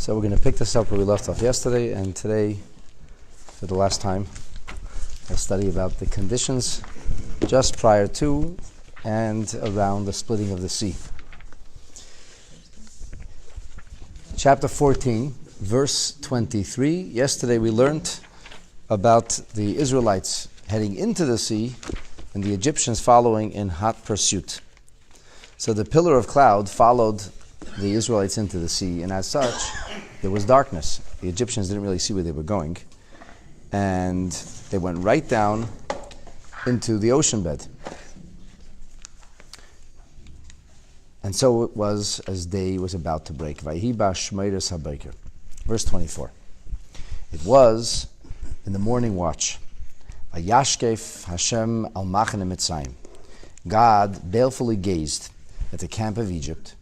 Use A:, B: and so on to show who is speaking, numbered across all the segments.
A: So we're going to pick this up where we left off yesterday, and today, for the last time, we'll study about the conditions just prior to and around the splitting of the sea. Chapter 14, verse 23. Yesterday we learned about the Israelites heading into the sea and the Egyptians following in hot pursuit. So the pillar of cloud followed the Israelites into the sea, and as such, there was darkness. The Egyptians didn't really see where they were going, and they went right down into the ocean bed. And so it was as day was about to break. Vayhi ba'shmeiras habayker. Verse 24. It was in the morning watch. Vayashkef Hashem al machane Mitzrayim. God balefully gazed at the camp of Egypt.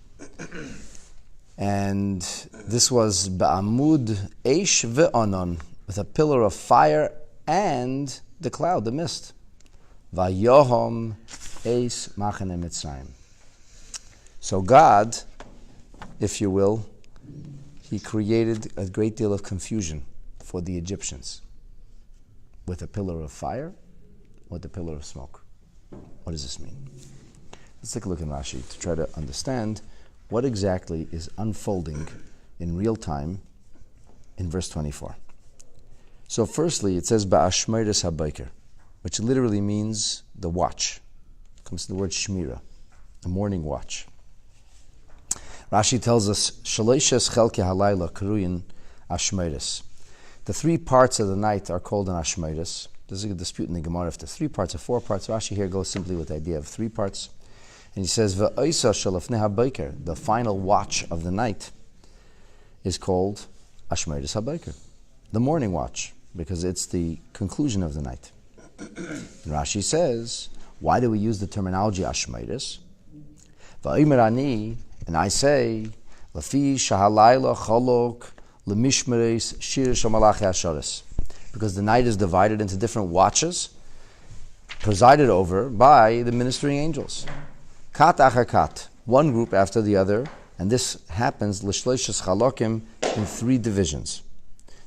A: And this was ba'amud eish ve'onon, with a pillar of fire and the cloud, the mist. Vayohom eis machane Mitzrayim. So God, if you will, He created a great deal of confusion for the Egyptians with a pillar of fire, with a pillar of smoke. What does this mean? Let's take a look in Rashi to try to understand what exactly is unfolding in real time in verse 24. So firstly, it says ba'ashmeiras habayker, which literally means the watch. It comes to the word shmira, the morning watch. Rashi tells us, Shaloishes chelke halayla kruyin ashmeiras. The three parts of the night are called an ashmeiras. There's a dispute in the Gemara if there's 3 parts or 4 parts. Rashi here goes simply with the idea of 3 parts. And he says, V'oisa shalafnei habayker, the final watch of the night, is called ashmeiras habayker, the morning watch, because it's the conclusion of the night. Rashi says, why do we use the terminology ashmeiras? V'oimer ani, and I say, Lafi shahalayla cholok lemishmeres shirish hamalachi asharis, because the night is divided into different watches, presided over by the ministering angels. Kat achar kat, one group after the other, and this happens l'shloishes chalokim in 3 divisions.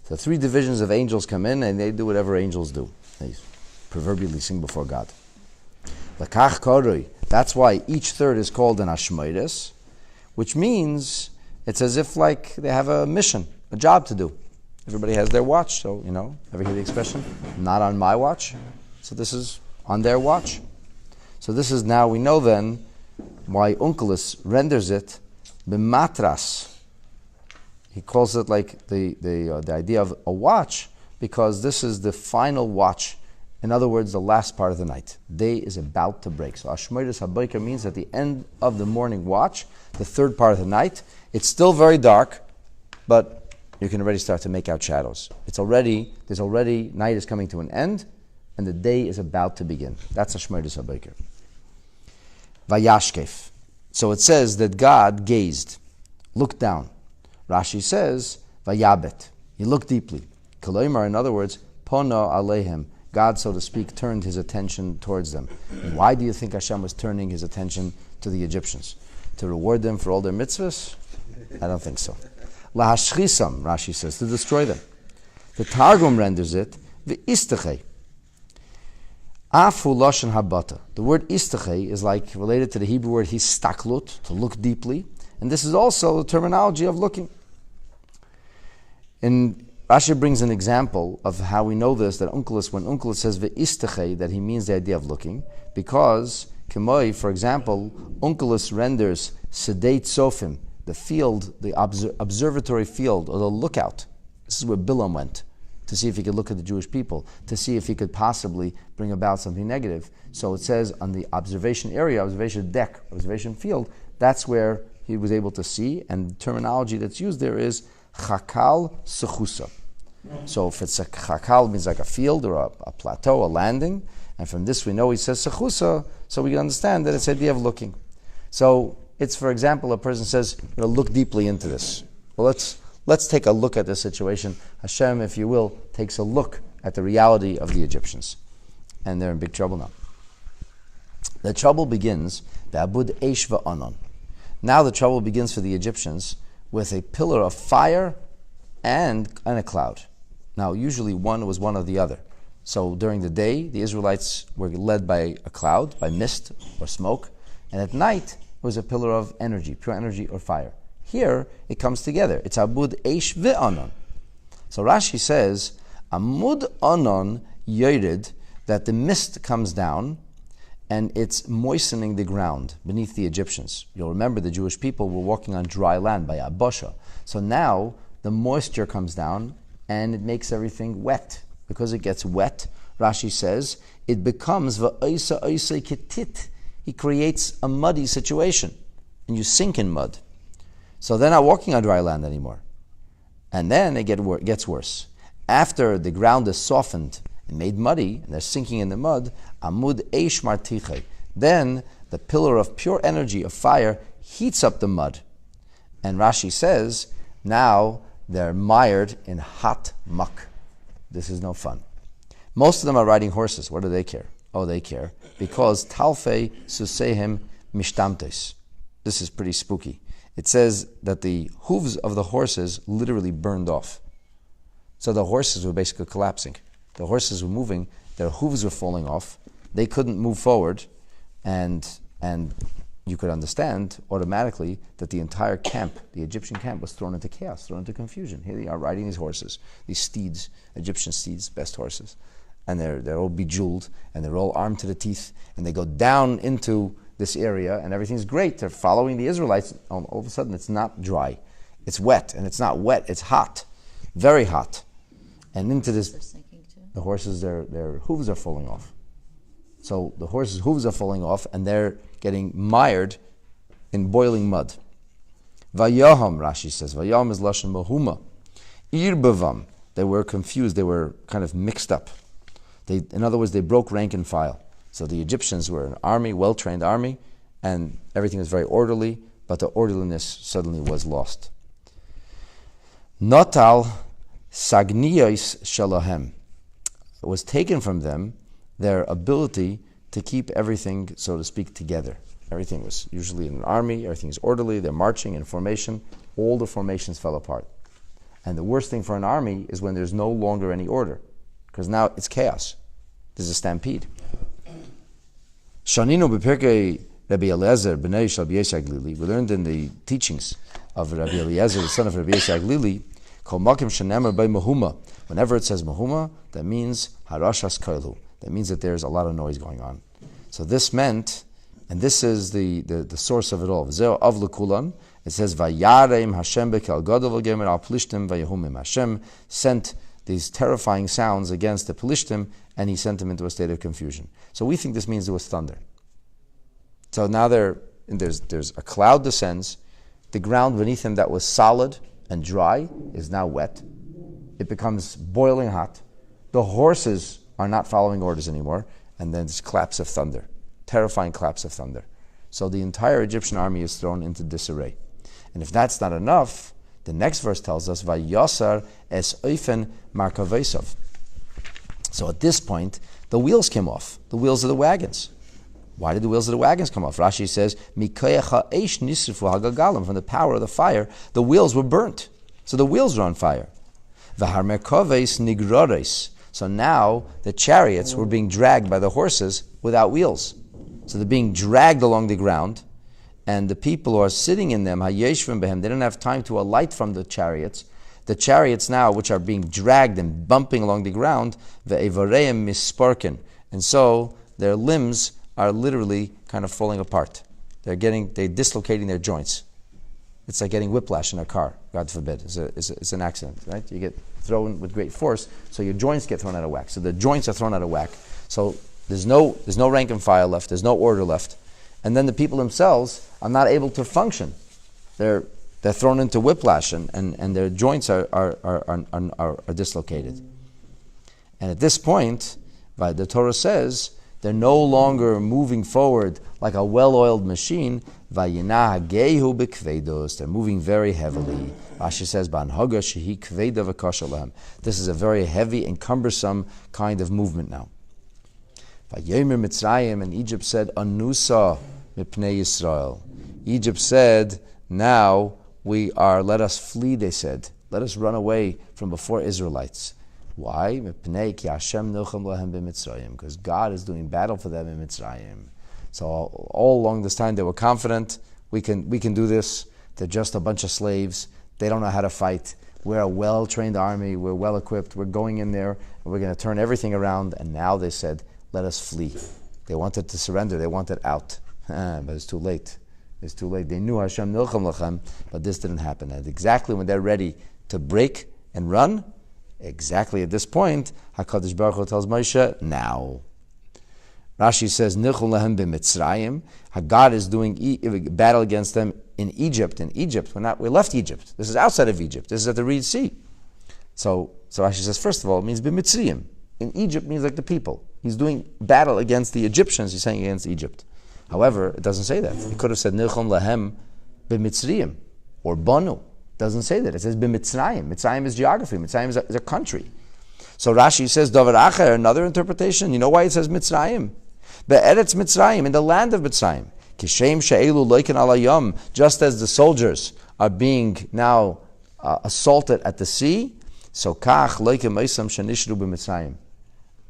A: So 3 divisions of angels come in, and they do whatever angels do. They proverbially sing before God. L'kach koroi, that's why each third is called an ashmeiras, which means it's as if like they have a mission, a job to do. Everybody has their watch, so, ever hear the expression? Not on my watch. So this is on their watch. So this is now, we know then, why Onkelos renders it b'matras. He calls it like the idea of a watch, because this is the final watch. In other words, the last part of the night. Day is about to break. So ashmeiras habayker means at the end of the morning watch, the 3rd part of the night, it's still very dark, but you can already start to make out shadows. Night is coming to an end, and the day is about to begin. That's ashmeiras habayker. Vayashkef. So it says that God gazed, looked down. Rashi says, Vayabet. He looked deeply. Koloimar, in other words, Pono alehem. God, so to speak, turned his attention towards them. And why do you think Hashem was turning his attention to the Egyptians? To reward them for all their mitzvahs? I don't think so. Lahashchisam, Rashi says, to destroy them. The Targum renders it, V'istachei. Afu lashon habata. The word istachei is like related to the Hebrew word histaklut, to look deeply, and this is also the terminology of looking. And Rashi brings an example of how we know this, that Onkelos, when Onkelos says ve'istachei, that he means the idea of looking, because Kemoi, for example, Onkelos renders sedate sofim, the field, the observatory field, or the lookout. This is where Bilam went, to see if he could look at the Jewish people, to see if he could possibly bring about something negative. So it says on the observation area, observation deck, observation field, that's where he was able to see, and the terminology that's used there is chakal sechusa. So if it's a chakal, it means like a field or a plateau, a landing, and from this we know he says sechusa, so we can understand that it's the idea of looking. So it's, for example, a person says, look deeply into this. Well, let's take a look at this situation. Hashem, if you will, takes a look at the reality of the Egyptians. And they're in big trouble now. The trouble begins, Be'abud eish va'anon. Now the trouble begins for the Egyptians with a pillar of fire and a cloud. Now, usually one was one or the other. So during the day, the Israelites were led by a cloud, by mist or smoke, and at night, it was a pillar of energy, pure energy or fire. Here, it comes together. It's Amud Eish ve'anon. So Rashi says, Amud Anon Yored, that the mist comes down, and it's moistening the ground beneath the Egyptians. You'll remember the Jewish people were walking on dry land by Abosha. So now, the moisture comes down, and it makes everything wet. Because it gets wet, Rashi says, it becomes va'oisa oisa ketit. He creates a muddy situation, and you sink in mud. So they're not walking on dry land anymore. And then it gets worse. After the ground is softened and made muddy, and they're sinking in the mud, amud eish martiche. Then the pillar of pure energy of fire heats up the mud. And Rashi says, now they're mired in hot muck. This is no fun. Most of them are riding horses. What do they care? Oh, they care because talfei susehem mishtamtes. This is pretty spooky. It says that the hooves of the horses literally burned off. So the horses were basically collapsing. The horses were moving, their hooves were falling off, they couldn't move forward, and you could understand automatically that the entire camp, the Egyptian camp, was thrown into chaos, thrown into confusion. Here they are riding these horses, these steeds, Egyptian steeds, best horses. And they're all bejeweled, and they're all armed to the teeth, and they go down into this area, and everything's great. They're following the Israelites. All of a sudden, it's not dry. It's wet, and it's not wet. It's hot, very hot. And into this, the horses, their hooves are falling off. So the horses' hooves are falling off, and they're getting mired in boiling mud. Vayaham, Rashi says. Vayaham is lashon mahuma. Irbavam. They were confused. They were kind of mixed up. In other words, they broke rank and file. So the Egyptians were an army, well-trained army, and everything was very orderly, but the orderliness suddenly was lost. Notal sagniyos shalahem. It was taken from them their ability to keep everything, so to speak, together. Everything was usually in an army, everything is orderly, they're marching in formation. All the formations fell apart. And the worst thing for an army is when there's no longer any order, because now it's chaos. There's a stampede. Shaninu b'pirkei Rabbi Eliezer b'nei shel Rabbi Yossi Aglili. We learned in the teachings of Rabbi Eliezer, the son of Rabbi Yossi Aglili, kol makim shenemar by mahuma. Whenever it says mahuma, that means harashas koilu. That means that there's a lot of noise going on. So this meant, and this is the source of it all. V'zeo av l'kulan. It says vayareim Hashem bekel gadol v'gemer al plishtim vayahumim. Hashem sent these terrifying sounds against the Pelishtim, and he sent them into a state of confusion. So we think this means there was thunder. So now there's a cloud descends, the ground beneath him that was solid and dry is now wet. It becomes boiling hot. The horses are not following orders anymore, and then this collapse of thunder, terrifying collapse of thunder. So the entire Egyptian army is thrown into disarray. And if that's not enough, the next verse tells us, Vayasar es oifen markavesav. So at this point, the wheels came off, the wheels of the wagons. Why did the wheels of the wagons come off? Rashi says, Mikoyecha eish nisrifu hagagalim. From the power of the fire, the wheels were burnt. So the wheels were on fire. V'har merkaves nigrores. So now the chariots were being dragged by the horses without wheels. So they're being dragged along the ground, and the people who are sitting in them, hayeshvim behem, they don't have time to alight from the chariots. The chariots now, which are being dragged and bumping along the ground, ve'evareim misparkin. And so their limbs are literally kind of falling apart. They're dislocating their joints. It's like getting whiplash in a car, God forbid. It's an accident, right? You get thrown with great force, so your joints get thrown out of whack. So the joints are thrown out of whack. So there's no rank and file left. There's no order left. And then the people themselves are not able to function. They're thrown into whiplash, and their joints are dislocated. And at this point, the Torah says, they're no longer moving forward like a well-oiled machine. They're moving very heavily. Rashi says, this is a very heavy and cumbersome kind of movement now. And Egypt said, Anusa mipnei Yisrael. Egypt said, now let us flee, they said. Let us run away from before Israelites. Why? Because God is doing battle for them in Mitzrayim. So all along this time they were confident, we can do this. They're just a bunch of slaves. They don't know how to fight. We're a well-trained army. We're well-equipped. We're going in there, and we're going to turn everything around. And now they said, let us flee. They wanted to surrender. They wanted out. But it's too late. It's too late. They knew Hashem nilcham lachem, but this didn't happen. And exactly when they're ready to break and run, exactly at this point, HaKadosh Baruch Hu tells Moshe, now. Rashi says, Nilchum lahem b'Mitzrayim. God is doing battle against them in Egypt. In Egypt, we left Egypt. This is outside of Egypt. This is at the Red Sea. So Rashi says, first of all, it means b'Mitzrayim. In Egypt means like the people. He's doing battle against the Egyptians. He's saying against Egypt. However, it doesn't say that. He could have said Nilchum lahem b'Mitzrayim or Banu. It doesn't say that. It says b'Mitzrayim. Mitzrayim is geography. Mitzrayim is a country. So Rashi says Davar Acher, another interpretation. You know why it says Mitzrayim? Be'eretz Mitzrayim, in the land of Mitzrayim. Kishem she'elu loiken alayam, just as the soldiers are being now assaulted at the sea, so kach loiken meisam shenishru b'Mitzrayim.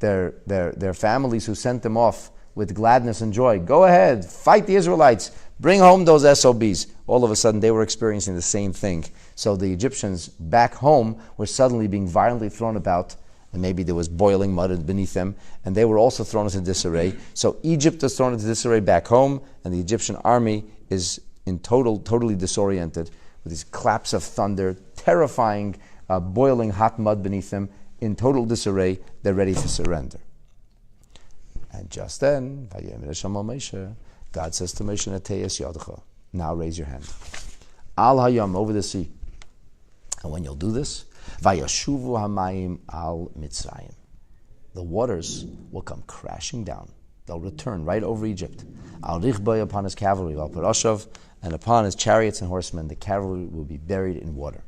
A: Their families who sent them off with gladness and joy, go ahead, fight the Israelites, bring home those SOBs. All of a sudden they were experiencing the same thing. So the Egyptians back home were suddenly being violently thrown about, and maybe there was boiling mud beneath them, and they were also thrown into disarray. So Egypt is thrown into disarray back home, and the Egyptian army is in totally disoriented, with these claps of thunder, terrifying, boiling hot mud beneath them, in total disarray. They're ready to surrender. And just then, God says to Moshe, now raise your hand. Al hayam, over the sea. And when you'll do this, Vayashuvu hamayim al Mitzrayim. The waters will come crashing down. They'll return right over Egypt. Al Richboy, upon his cavalry, Al Parashav, and upon his chariots and horsemen, the cavalry will be buried in water.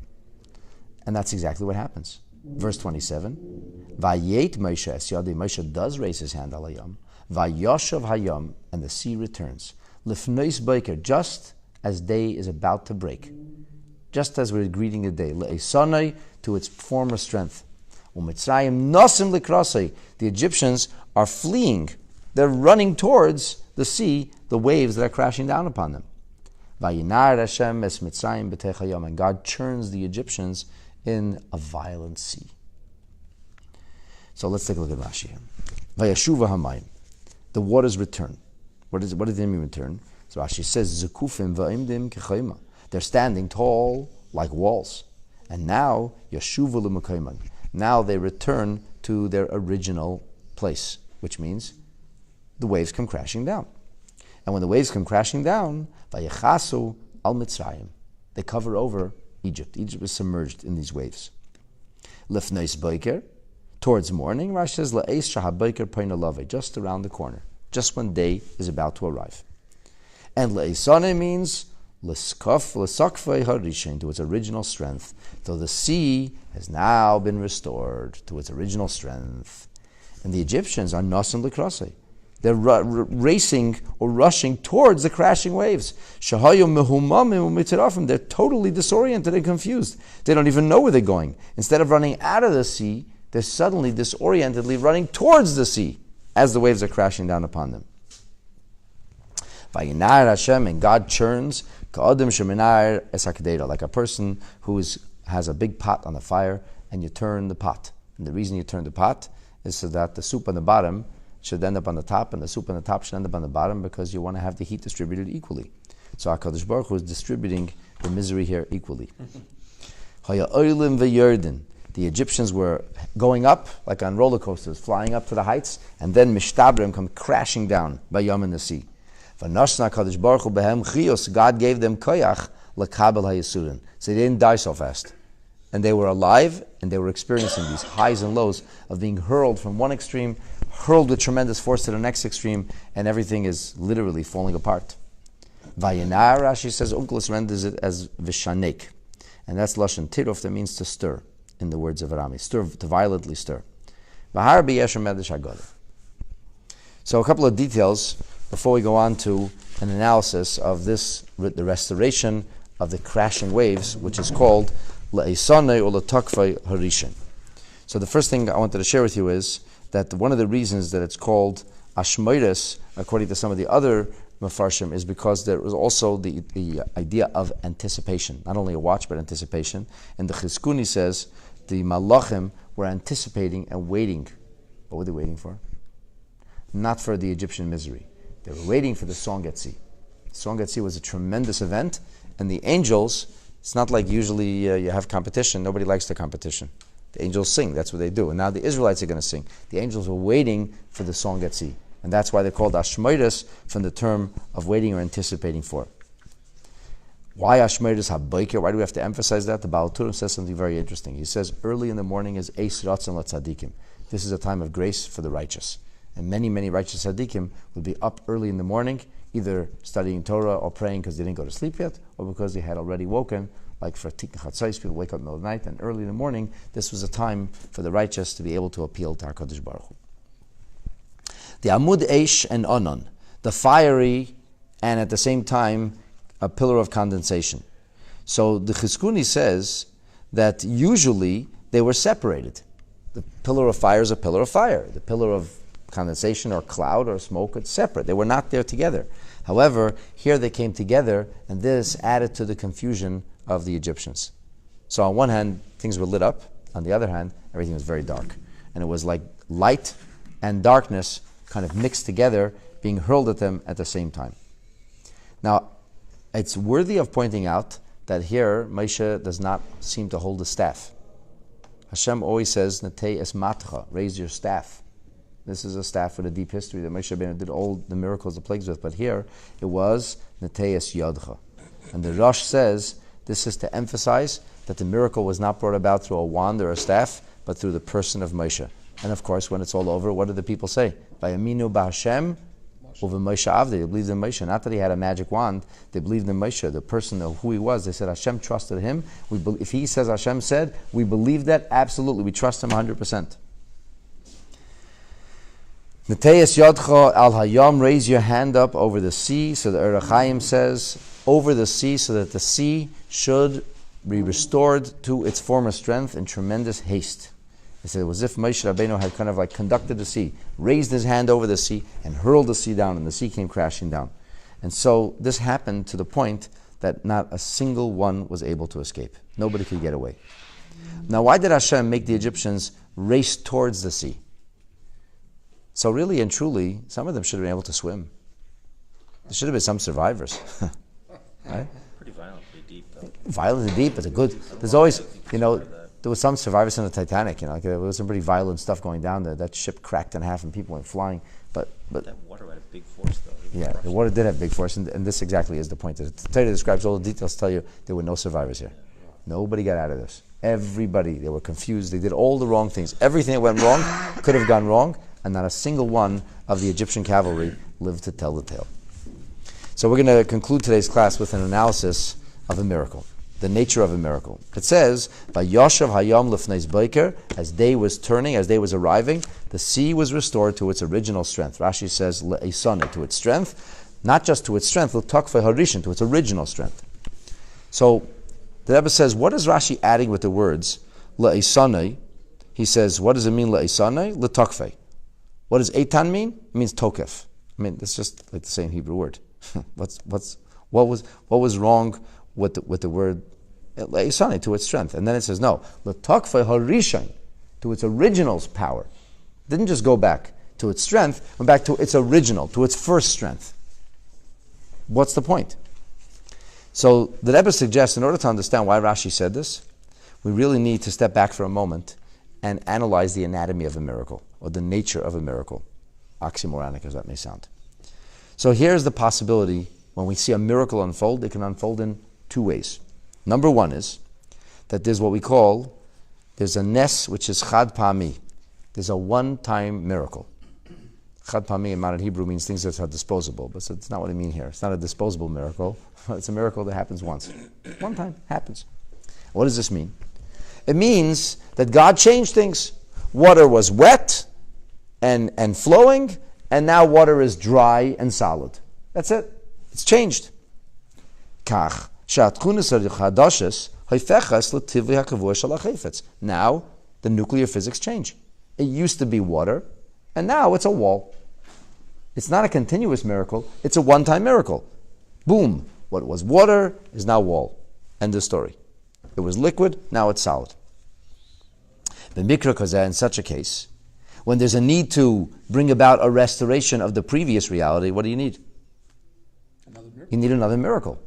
A: And that's exactly what happens. Verse 27, Vayet Moshe es yadei, Moshe does raise his hand al hayam, Vayashav hayam, and the sea returns. Lifnois boiker, just as day is about to break. Just as we're greeting the day, le'esanai, to its former strength. U'mitzrayim nasim likrasai, the Egyptians are fleeing. They're running towards the sea, the waves that are crashing down upon them. Vayinar Hashem es Mitzrayim b'techayam, and God churns the Egyptians in a violent sea. So let's take a look at Rashi here. Vayashuva hamayim, the waters return. What did they mean return? So Rashi says, Zekufim va'imdim kechayma. They're standing tall like walls. And now, Yashuva l'makayman. Now they return to their original place, which means the waves come crashing down. And when the waves come crashing down, Vayechasu al Mitzrayim. They cover over Egypt. Egypt is submerged in these waves. Lifneis boiker, towards morning, Rashi says, La'es shahaboiker peina lave, just around the corner, just when day is about to arrive. And La'esane means L'sakvei harishin, to its original strength. So the sea has now been restored to its original strength. And the Egyptians are nasan l'krasei. They're racing or rushing towards the crashing waves. Shahayim mehumamim u'mitzrafim. They're totally disoriented and confused. They don't even know where they're going. Instead of running out of the sea, they're suddenly disorientedly running towards the sea as the waves are crashing down upon them. Vayinar Hashem, and God churns ka'adim sheminar es hakdeira, like a person who has a big pot on the fire, and you turn the pot. And the reason you turn the pot is so that the soup on the bottom should end up on the top, and the soup on the top should end up on the bottom, because you want to have the heat distributed equally. So HaKadosh Baruch Hu is distributing the misery here equally. Haya oilim v'yerdin. The Egyptians were going up, like on roller coasters, flying up to the heights, and then mishtabrim come crashing down by Yom in the sea. V'nashna HaKadosh Baruch Hu behem Krias. God gave them koyach l'kabel ha'yisurin. So they didn't die so fast. And they were alive, and they were experiencing these highs and lows of being hurled from one extreme, hurled with tremendous force to the next extreme, and everything is literally falling apart. Vayinar, Rashi says, Onkelos renders it as vishanek. And that's Lashon Tiruf, that means to stir, in the words of Arami. Stir, to violently stir. V'har b'yeshem medish haggadah. So a couple of details before we go on to an analysis of this, the restoration of the crashing waves, which is called le'esanei or letakfei harishin. So the first thing I wanted to share with you is that one of the reasons that it's called Ashmoides, according to some of the other Mefarshim, is because there was also the idea of anticipation. Not only a watch, but anticipation. And the Chizkuni says the Malachim were anticipating and waiting. What were they waiting for? Not for the Egyptian misery. They were waiting for the song at sea. The song at sea was a tremendous event, and the angels, it's not like usually you have competition. Nobody likes the competition. The angels sing, that's what they do. And now the Israelites are going to sing. The angels were waiting for the song at sea. And that's why they're called Ashmoides, from the term of waiting or anticipating for. Why Ashmoides HaBoker? Why do we have to emphasize that? The Baal Turim says something very interesting. He says, early in the morning is Eis Ratzon LaTzadikim. This is a time of grace for the righteous. And many, many righteous tzaddikim will be up early in the morning, either studying Torah or praying because they didn't go to sleep yet, or because they had already woken. Like for Tikkun Chatzos, people wake up in the middle of the night, and early in the morning, this was a time for the righteous to be able to appeal to HaKadosh Baruch Hu. The Amud Eish and Onon, the fiery and at the same time a pillar of condensation. So the Chizkuni says that usually they were separated. The pillar of fire is a pillar of fire. The pillar of condensation or cloud or smoke, it's separate. They were not there together. However, here they came together, and this added to the confusion of the Egyptians. So on one hand, things were lit up. On the other hand, everything was very dark. And it was like light and darkness kind of mixed together, being hurled at them at the same time. Now, it's worthy of pointing out that here, Moshe does not seem to hold a staff. Hashem always says, Natei es matcha, raise your staff. This is a staff with a deep history that Moshe Rabbeinu did all the miracles, the plagues with, but here it was Natei es yodcha. And the Rosh says, this is to emphasize that the miracle was not brought about through a wand or a staff, but through the person of Moshe. And of course, when it's all over, what do the people say? Vayaminu b'Hashem uve Moshe Avdi. They believed in Moshe. Not that he had a magic wand. They believed in Moshe, the person of who he was. They said Hashem trusted him. If he says Hashem said, we believe that absolutely. We trust him 100%. Neteyes yodcha al hayam, raise your hand up over the sea. So the Orach Chaim says, over the sea, so that the sea should be restored to its former strength in tremendous haste. He said it was as if Moshe Rabbeinu had kind of like conducted the sea, raised his hand over the sea, and hurled the sea down, and the sea came crashing down. And so this happened to the point that not a single one was able to escape. Nobody could get away. Now, why did Hashem make the Egyptians race towards the sea? So really and truly, some of them should have been able to swim. There should have been some survivors. Right?
B: Pretty violently deep, though.
A: Violently deep, but there's always, there was some survivors in the Titanic, there was some pretty violent stuff going down there. That ship cracked in half and people went flying. But
B: that water had a big force, though.
A: Yeah, the water did have big force, and this exactly is the point. The Torah describes all the details, tell you there were no survivors here. Nobody got out of this. Everybody, they were confused. They did all the wrong things. Everything that went wrong could have gone wrong, and not a single one of the Egyptian cavalry lived to tell the tale. So we're going to conclude today's class with an analysis of a miracle, the nature of a miracle. It says, "Vayoshav hayam lefnei boker," as day was turning, as day was arriving, the sea was restored to its original strength. Rashi says, "Le'isane," to its strength, not just to its strength, l'takfei harishin, to its original strength. So the Rebbe says, what is Rashi adding with the words le'isane? He says, what does it mean le'isane? L'takfei. What does eitan mean? It means tokef. It's just like the same Hebrew word. What was wrong with the word le'isane, to its strength? And then it says, no, l'takfei harishin, to its original power. It didn't just go back to its strength, went back to its original, to its first strength. What's the point? So the Rebbe suggests, in order to understand why Rashi said this, we really need to step back for a moment and analyze the anatomy of a miracle, or the nature of a miracle, oxymoronic as that may sound. So here's the possibility, when we see a miracle unfold, it can unfold in two ways. Number one is that there's what we call, there's a nes, which is chad pa'ami. There's a one-time miracle. Chad pa'ami in modern Hebrew means things that are disposable, but it's not what I mean here. It's not a disposable miracle. It's a miracle that happens once. One time, happens. What does this mean? It means that God changed things. Water was wet and flowing, and now water is dry and solid. That's it. It's changed. Kach, she'atchunas chadashes Now, the nuclear physics change. It used to be water, and now it's a wall. It's not a continuous miracle, it's a one-time miracle. Boom. What was water is now wall. End of story. It was liquid, now it's solid. In such a case, when there's a need to bring about a restoration of the previous reality, what do you need? You need another miracle.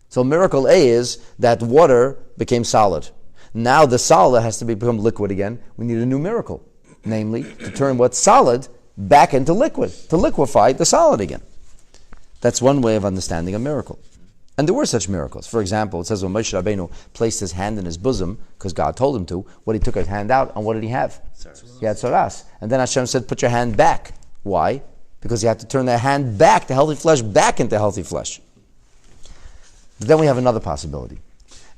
A: So miracle A is that water became solid. Now the solid has to become liquid again. We need a new miracle. Namely, to turn what's solid back into liquid, to liquefy the solid again. That's one way of understanding a miracle. And there were such miracles. For example, it says when Moshe Rabbeinu placed his hand in his bosom, because God told him to, when he took his hand out, and what did he have? He had tzoras. And then Hashem said, put your hand back. Why? Because he had to turn their hand back, the healthy flesh, back into healthy flesh. But then we have another possibility.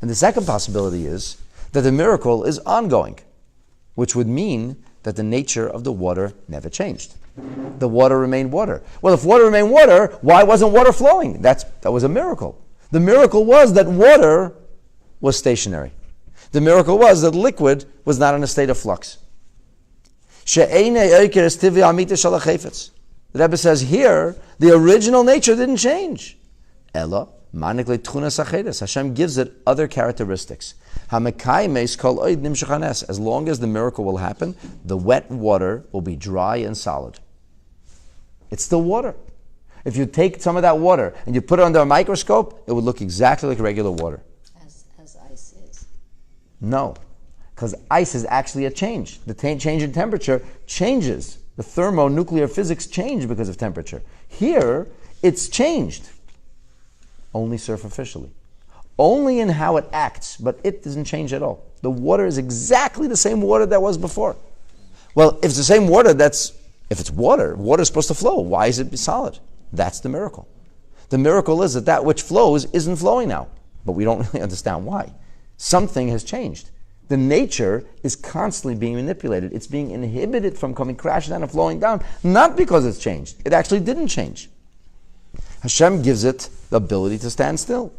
A: And the second possibility is that the miracle is ongoing, which would mean that the nature of the water never changed. The water remained water. Well, if water remained water, why wasn't water flowing? That was a miracle. The miracle was that water was stationary. The miracle was that liquid was not in a state of flux. The Rebbe says here, the original nature didn't change. Ella, Hashem gives it other characteristics. As long as the miracle will happen, the wet water will be dry and solid. It's still water. If you take some of that water and you put it under a microscope, it would look exactly like regular water.
C: As ice is.
A: No, because ice is actually a change. The change in temperature changes. The thermonuclear physics change because of temperature. Here, it's changed. Only superficially. Only in how it acts, but it doesn't change at all. The water is exactly the same water that was before. Well, if it's the same water, if it's water, water is supposed to flow. Why is it solid? That's the miracle. The miracle is that which flows isn't flowing now, but we don't really understand why. Something has changed. The nature is constantly being manipulated. It's being inhibited from coming crashing down and flowing down, not because it's changed. It actually didn't change. Hashem gives it the ability to stand still.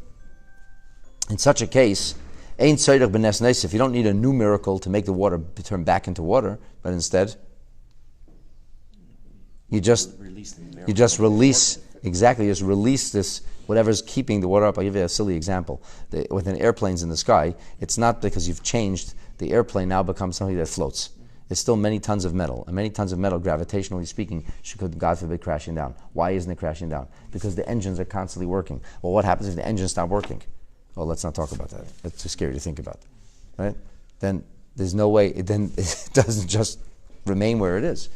A: In such a case, if you don't need a new miracle to make the water turn back into water, but instead you just release this, whatever's keeping the water up. I'll give you a silly example. With airplanes in the sky, it's not because you've changed, the airplane now becomes something that floats. It's still many tons of metal, and many tons of metal, gravitationally speaking, should, God forbid, crashing down. Why isn't it crashing down? Because the engines are constantly working. Well, what happens if the engines stop working? Well, let's not talk about that. It's too scary to think about, right? Then there's no way, it doesn't just remain where it is.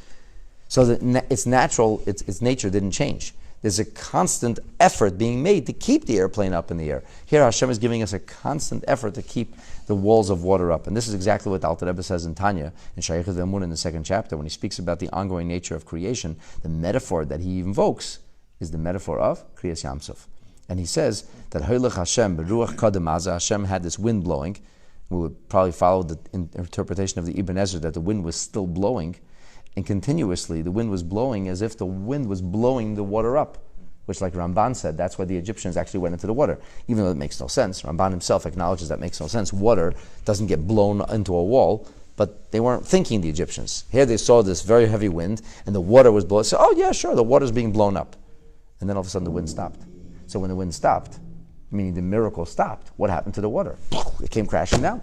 A: So its nature didn't change. There's a constant effort being made to keep the airplane up in the air. Here Hashem is giving us a constant effort to keep the walls of water up. And this is exactly what the Alter Rebbe says in Tanya, in Shaykhut V'Emunah in the second chapter, when he speaks about the ongoing nature of creation. The metaphor that he invokes is the metaphor of Krias Yamsuf. And he says that Hoylech Hashem, Beruach Kadem Azah, Hashem had this wind blowing. We would probably follow the interpretation of the Ibn Ezra that the wind was still blowing. And continuously, the wind was blowing as if the wind was blowing the water up, which, like Ramban said, that's why the Egyptians actually went into the water. Even though it makes no sense. Ramban himself acknowledges that makes no sense. Water doesn't get blown into a wall, but they weren't thinking, the Egyptians. Here they saw this very heavy wind, and the water was blowing. So, oh yeah, sure, the water's being blown up. And then all of a sudden the wind stopped. So when the wind stopped, meaning the miracle stopped, what happened to the water? It came crashing down.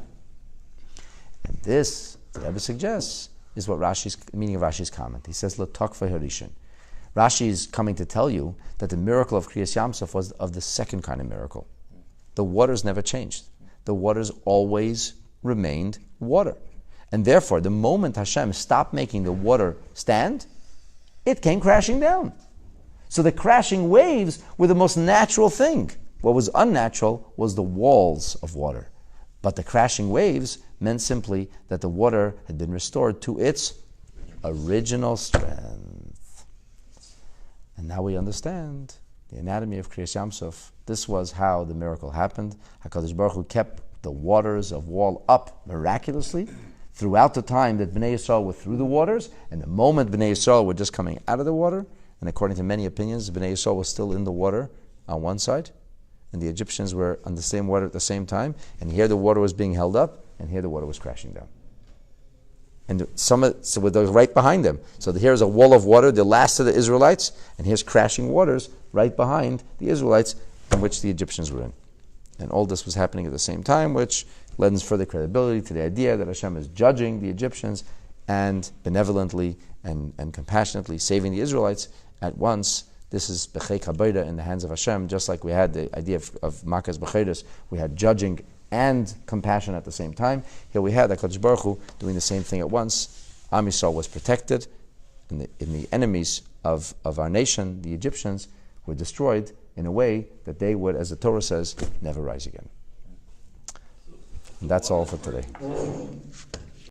A: And this, the Rebbe suggests, is what meaning of Rashi's comment. He says, L'tokfa harishin. Rashi is coming to tell you that the miracle of Krias Yamsuf was of the second kind of miracle. The waters never changed. The waters always remained water. And therefore, the moment Hashem stopped making the water stand, it came crashing down. So the crashing waves were the most natural thing. What was unnatural was the walls of water. But the crashing waves meant simply that the water had been restored to its original strength. And now we understand the anatomy of Krias Yamsuf. This was how the miracle happened. HaKadosh Baruch Hu kept the waters of wall up miraculously throughout the time that Bnei Yisrael were through the waters, and the moment Bnei Yisrael were just coming out of the water, and according to many opinions, Bnei Yisrael was still in the water on one side, and the Egyptians were on the same water at the same time, and here the water was being held up, and here the water was crashing down. And so with those right behind them. So here's a wall of water, the last of the Israelites, and here's crashing waters right behind the Israelites, in which the Egyptians were in. And all this was happening at the same time, which lends further credibility to the idea that Hashem is judging the Egyptians and benevolently and compassionately saving the Israelites at once. This is Bechei Kaboida in the hands of Hashem, just like we had the idea of Makas Becheiros. We had judging and compassion at the same time. Here we had HaKadosh Baruch Hu doing the same thing at once. Am Yisrael was protected, and the enemies of our nation, the Egyptians, were destroyed in a way that they would, as the Torah says, never rise again. And that's all for today.